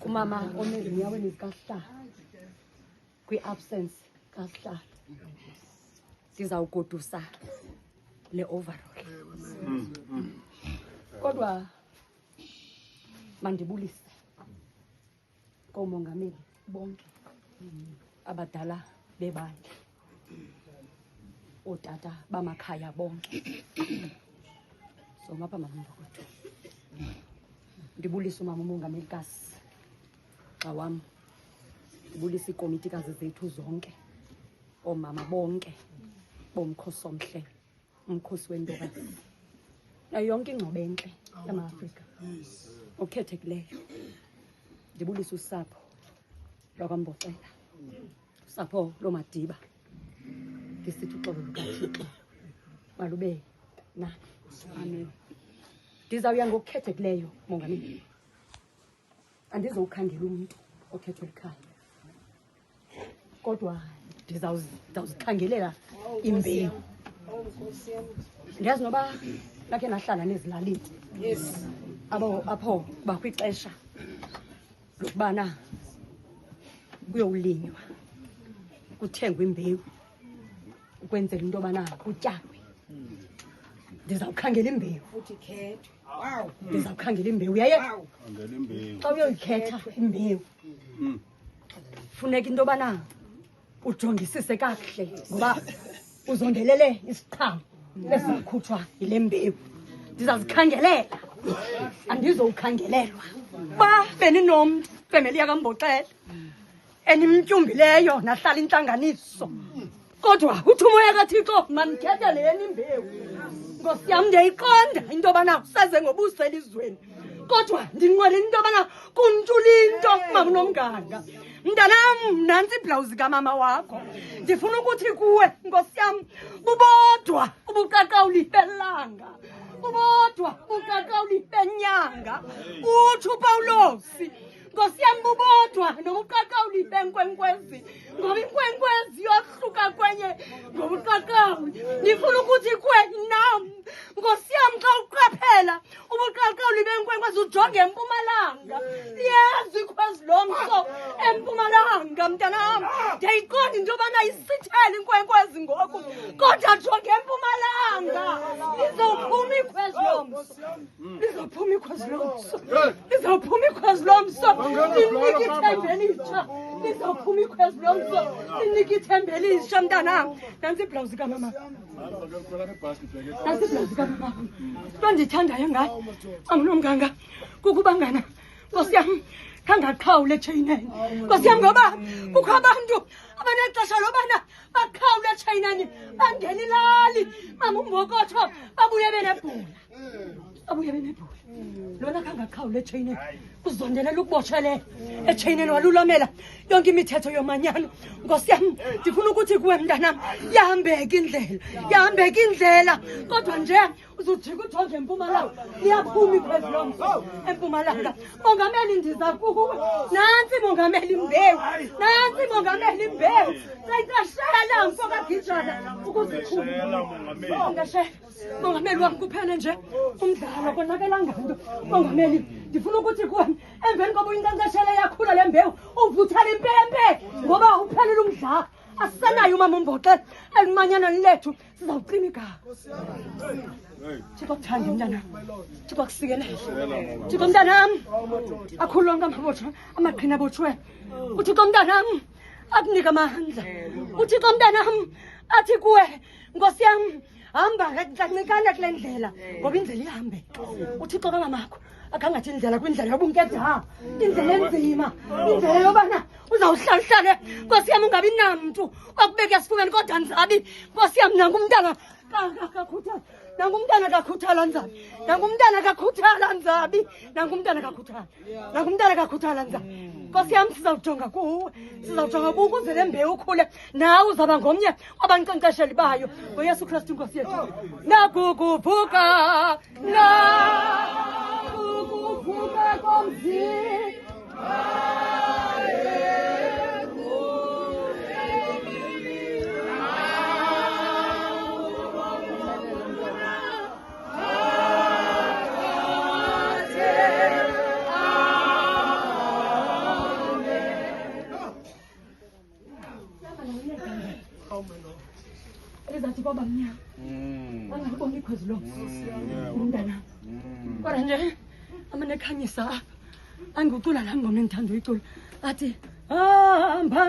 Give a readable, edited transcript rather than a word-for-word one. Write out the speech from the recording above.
Umama onenyaweni zikaSihlalo kwi-absence kaSihlalo sizawugodusa le overall. Kodwa mandibulise komongameli bonke abadala bebandla, otata bamakhaya bonke. So ngapha mambokodo ndibulisa umama umongamelikazi wam, ndibulisa iikomitikazi zethu zonke, oomama bonke bomkhosi omhle, umkhosi wentokazi, nayo yonke ingcobo entle yama-Afrika okhethekileyo. Ndibulisa usapho lwakwaMboxela, usapho loMadiba, ndisithi uxolo lukaThixo malube nani. Amen. Ndizawuya ngokukhethekileyo mongameli, andizowukhangela umntu okhethwe likhaya, kodwa ndizawuzikhangelela imbewu. Ndiyazi noba nakhe nahlala nezilalini apho bakwixesha lokubana kuyowulinywa, kuthengwe imbewu ukwenzela into yobana kutyalwe. Ndizawukhangela imbewu futhi khethwe. Wow, ndizawukhangela imbewu yaye xa uyoyikhetha imbewu funeka into yobana ujongisise kakuhle, ngoba uzondelele isiqhamo esikhutshwa yile mbewu. Ndizazikhangelela, andizowukhangelelwa. Uba beninomntu femeli yakaMboxela enimtyumbileyo nahlala intlanganiso, kodwa uthi umoya kaThixo mandikhethe lena imbewu. Nkosi yam, ndiyayiqonda into yobana useze ngobuso elizweni, kodwa ndinqwenela into yobana kuntshula into mama uNomganga. Mntanam, nantsi iblawuzi kamama wakho. Ndifuna ukuthi kuwe, Nkosi yam, bubodwa ubuqaqawuli belanga, bubodwa ubuqaqawuli benyanga. Uthi uPawulosi, Nkosi yam, bubodwa nobuqaqawuli benkwenkwezi, ngoba inkwenkwezi yohluka kwenye ngobuqaqawuli. Ndifuna ukuthi kuwe nam, Nkosi yam, xa uqaphela ubuqaqawuli benkwenkwezi ujonge empumalanga. Liyazi ikhwezi lomso empumalanga, mntanam. Ndiyayiqonda into yobana isithele inkwenkwezi ngoku, kodwa jonge empumalanga. Lizawuphuma ikhwezi lomso, lizawuphuma ikhwezi lomso, lizawuphuma ikhwezi lomso. Linike ithemba elitsha, lizawuphuma ikhwezi lomso, linike ithemba elitsha, mntanam. Nantsi iblawuzi kamama, nantsi iblawuzi kamama. Into endiyithandayo ngayo uNomganga kukubangana, Nkosi yam, khangaqhawule etsheyineni. Nkosi yam, ngoba kukho abantu abanexesha lobana baqhawule etsheyineni, bangena ilali, mama uMbokotho, babuye benebhula, babuye benebhula. Lona khangaqhawule etsheyineni, uzondelela ukubotshelele etsheyineni, walulomela yonke imithetho yomanyano. Nkosi yam, ndifuna ukuthi kuwe mntanam, yahambeka indlela, yahambeka indlela, kodwa nje uzujika ujonge empumalanga, liyaphuma ikhwezi lomso empumalanga. Mongameli, ndiza kuwe. Nantsi mongameli imbewu, nantsi mongameli imbewu. Sayicashela mfokagijana ukuzikhula. Mongameli wam, kuphele nje umdlalo, konakela nganto. Mongameli, ndifuna ukuthi kuwe emveni koba uyinkcenkceshele yakhula le mbewu uvuthele impempe, ngoba uphelile umdlalo. Asisanayo umama uMboxela, elimanyano lethu sizawucima igama. Thixo kuthande mntanam, Thixo kusikelele. Thixo mntanam, akhulu lonke amaqhina abotshwe. uThixo mntanam akunika amandla. uThixo mntanam athi kuwe, Nkosi yam, hamba kancikane kule ndlela, ngoba indlela ihambeka. uThixo kamamakho akangathi indlela kwindlela yobunkedha, indlela enzima, indlela yobana uzawuhlala. Nkosi yam, ungabi namntu wakubeka esifubeni, kodwa Nzabi, Nkosi yam, nangumntana kakhuthala, nangumntana kakhuthala Nzabi, nangumntana kakhuthala Nzabi, nangumntana kakhuthala, nangumntana kakhuthala Nzabi. Nkosi yam, sizawujonga kuwe, sizawujonga kuwe ukuze le mbewu ukhule, nawe uzaba ngomnye wabankcenkcesheli bayo. NgoYesu Kristu Nkosi yethu. Nakukuvuka, nakukuvuka komzimba. ngathi kwaba mnyama angaboni ikhozi lo umntana kodwa nje amane ekhanyisa apha angicula la ngoma engithanda uyicula athi hamba